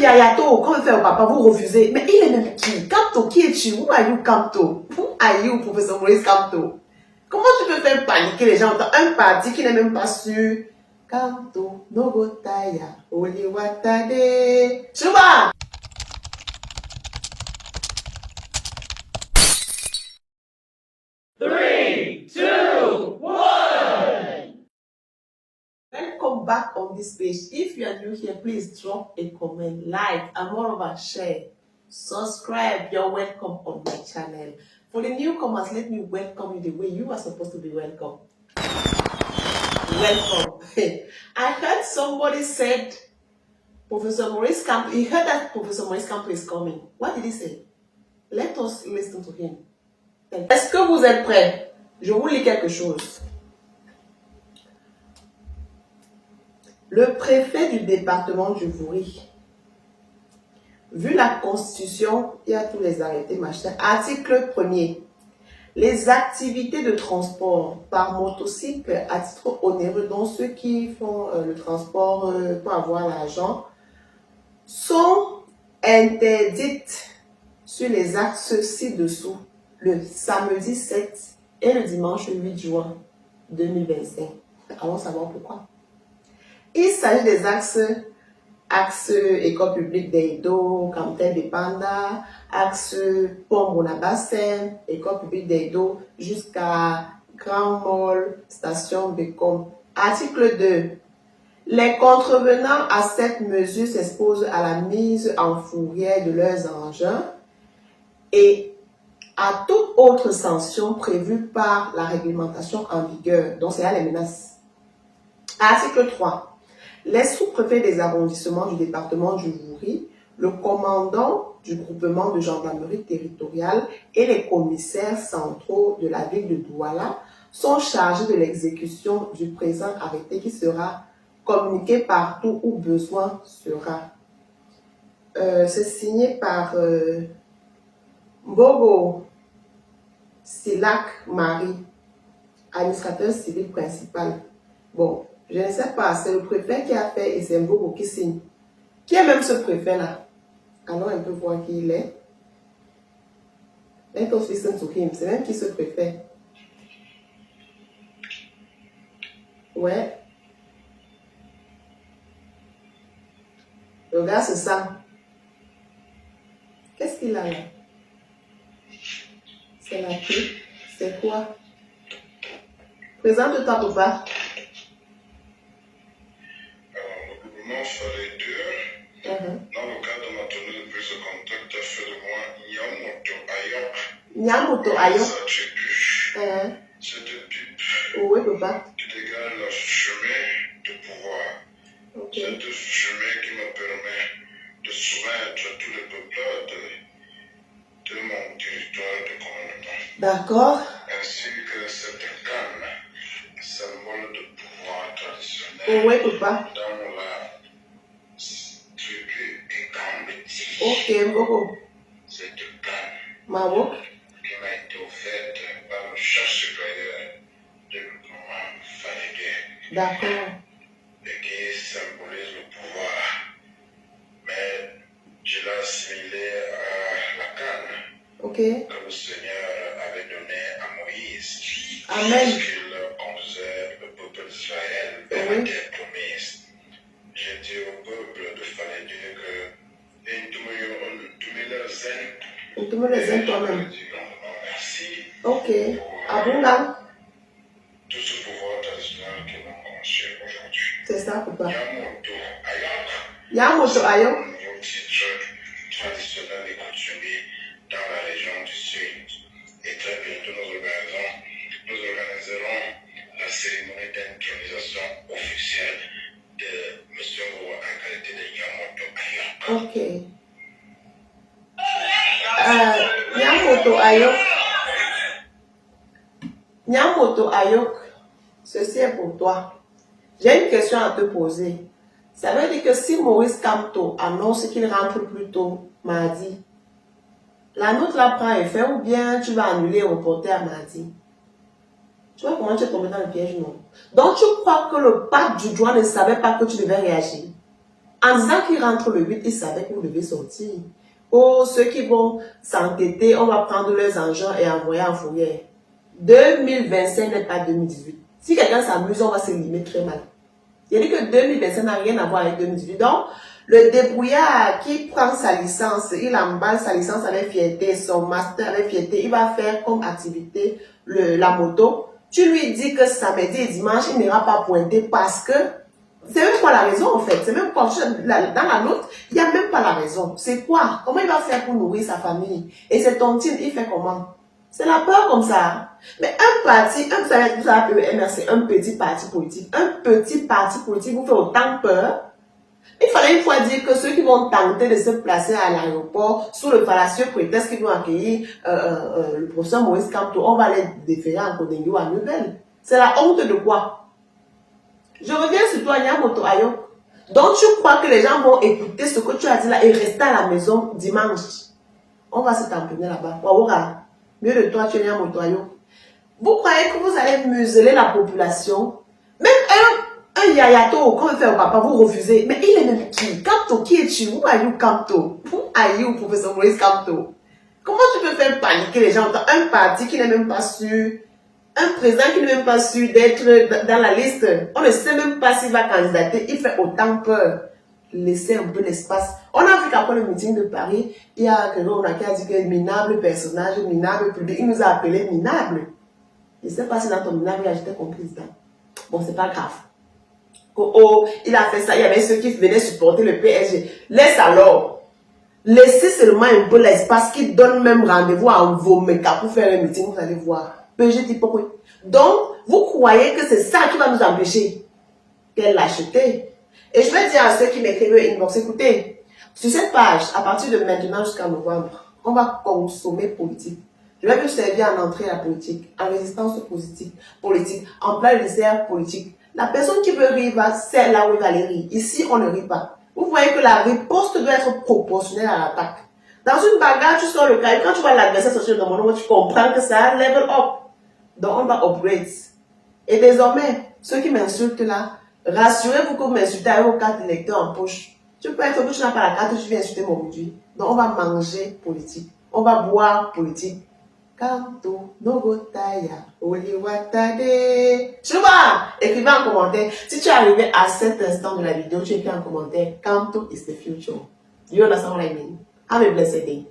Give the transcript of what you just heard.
Yayato, quand vous faites au papa, vous refusez. Mais il est même qui? Kamto, qui es-tu? Who are you, Kamto? Who are you, professeur Maurice Kamto? Comment tu peux faire paniquer les gens dans un parti qui n'est même pas sûr? Kamto, Nogotaya, Oliwatade. Chuba! Welcome back on this page. If you are new here, please drop a comment, like, and moreover, share. Subscribe. You're welcome on my channel. For the newcomers, let me welcome you the way you are supposed to be welcome. Welcome. I heard somebody said, Professor Maurice Kamto, he heard that Professor Maurice Kamto is coming. What did he say? Let us listen to him. Est-ce que vous êtes prêts? Je vous lis quelque chose. Le préfet du département du Vouri, vu la Constitution, il y a tous les arrêtés, machin. Article 1er. Les activités de transport par motocycle à titre onéreux, dont ceux qui font le transport pour avoir l'argent, sont interdites sur les axes ci-dessous, le samedi 7 et le dimanche 8 juin 2025. Allons savoir pourquoi. Il s'agit des axes école publique d'Edo, Camtel de Panda, axe pont Bonabassin, école publique d'Edo, jusqu'à Grand Mall, station Becom. Article 2. Les contrevenants à cette mesure s'exposent à la mise en fourrière de leurs engins et à toute autre sanction prévue par la réglementation en vigueur. Donc, c'est là les menaces. Article 3. Les sous-préfets des arrondissements du département du Vouri, le commandant du groupement de gendarmerie territoriale et les commissaires centraux de la ville de Douala sont chargés de l'exécution du présent arrêté qui sera communiqué partout où besoin sera. C'est signé par Mbogo Silak Marie, administrateur civil principal. Bon. Je ne sais pas, c'est le préfet qui a fait et c'est Mbogo qui signe. Qui est même ce préfet-là? Allons un peu voir qui il est. Let us listen to him. C'est même qui ce préfet? Ouais. Le gars, c'est ça. Qu'est-ce qu'il a là? C'est la clé. C'est quoi? Présente-toi, papa. Dans le cadre de ma tournée de prise de contact, a fait de moi Nyamoto Ayok. Cette pipe Oui, papa. qui dégage le chemin de pouvoir. C'est ce chemin qui me permet de soumettre tous les peuplades de mon territoire de commandement. D'accord. Ainsi que cette canne, symbole de pouvoir traditionnel. Oui, papa. Dans la tribu Ekambeti. Ok, Mbogo. Cette canne Mabo. qui m'a été offerte par le chef supérieur du groupement Fanigué. D'accord. Et qui symbolise le pouvoir. Mais je l'ai assimilé à la canne Ok. que le Seigneur avait donnée à Moïse. Amen. Lorsqu'il conduisait le peuple d'Israël vers la terre promise. J'ai dit au peuple de Fanigué que Tu me les aimes toi-même. Merci. Ok. Abunga. Tout ce pouvoir traditionnel que l'on conçu aujourd'hui. C'est ça, papa. Yamoto Ayok. Yamoto Ayok. Un nouveau titre traditionnel et coutumier dans la région du Sud. Et très bientôt, nous organiserons la cérémonie d'intronisation officielle de M. Mbogo en qualité de Yamoto Ayok. Ok. Nyamoto Ayok. Nyamoto Ayok, ceci est pour toi. J'ai une question à te poser. Ça veut dire que si Maurice Kamto annonce qu'il rentre plus tôt mardi, la note la prend effet ou bien tu vas annuler et reporter à mardi? Tu vois comment tu es tombé dans le piège, non? Donc tu crois que le pape du droit ne savait pas que tu devais réagir? En disant qu'il rentre le 8, il savait que vous devez sortir. Pour ceux qui vont s'entêter, on va prendre leurs engins et envoyer en fourrière. 2025 n'est pas 2018. Si quelqu'un s'amuse, on va se limer très mal. Il dit que 2025 n'a rien à voir avec 2018. Donc, le débrouillard qui prend sa licence, il emballe sa licence avec fierté, son master avec fierté, il va faire comme activité la moto. Tu lui dis que samedi et dimanche, il n'ira pas pointer parce que c'est même pas la raison en fait. C'est même pas dans la note, il n'y a même pas la raison. C'est quoi? Comment il va faire pour nourrir sa famille? Et ses tontines, il fait comment? C'est la peur comme ça. Mais un parti, vous savez, vous appelez MRC, un petit parti politique. Un petit parti politique vous fait autant peur. Il fallait une fois dire que ceux qui vont tenter de se placer à l'aéroport sous le fallacieux prétexte qu'ils vont accueillir le professeur Maurice Kamto, on va les déférer en Codengo à Nouvelle. C'est la honte de quoi? Je reviens sur toi, Nyamoto Ayok. Donc tu crois que les gens vont écouter ce que tu as dit là et rester à la maison dimanche? On va se tamponner là-bas. Wawora, mieux de toi, tu es Nyamoto Ayok. Vous croyez que vous allez museler la population? Même un yayato, comme fait au papa, vous refusez. Mais il est même qui? Kamto, qui es-tu? Who are you, Kamto? Who are you, professeur Maurice Kamto? Comment tu peux faire paniquer les gens dans un parti qui n'est même pas sûr, un président qui n'est même pas sûr d'être dans la liste? On ne sait même pas s'il va candidater. Il fait autant peur. Laissez un peu l'espace. On a vu qu'après le meeting de Paris, il y a quelqu'un qui a dit que minable personnage, minable public. Il nous a appelé minable. Je ne sais pas si dans ton minable, j'étais comprise dedans. Bon, c'est pas grave. Oh, il a fait ça, il y avait ceux qui venaient supporter le PSG. Laisse alors. Laissez seulement un peu l'espace qui donne même rendez-vous à vos mécas pour faire un meeting, vous allez voir. PSG dit pourquoi. Donc, vous croyez que c'est ça qui va nous empêcher? Quelle lâcheté. Et je vais dire à ceux qui m'écrivent inbox, écoutez, sur cette page, à partir de maintenant jusqu'à novembre, on va consommer politique. Je vais vous servir en entrée à la politique, en résistance politique, en plat de dessert politique. La personne qui veut rire, c'est là où elle va aller rire. Ici, on ne rit pas. Vous voyez que la riposte doit être proportionnelle à l'attaque. Dans une bagarre, tu sors le cahier. Quand tu vois l'adversaire sortir de mon nom, tu comprends que c'est un level up. Donc, on va upgrade. Et désormais, ceux qui m'insultent là, rassurez-vous que vous m'insultez avec vos cartes d'électeur en poche. Tu peux être que tu n'as pas la carte, tu viens insulter mon produit. Donc, on va manger politique. On va boire politique. Kamto, Nogotaya, Oliwatade. Chouba, écrivez en commentaire. Si tu es arrivé à cet instant de la vidéo, tu écris en commentaire. Kamto is the future. You understand what I mean? Have a blessed day.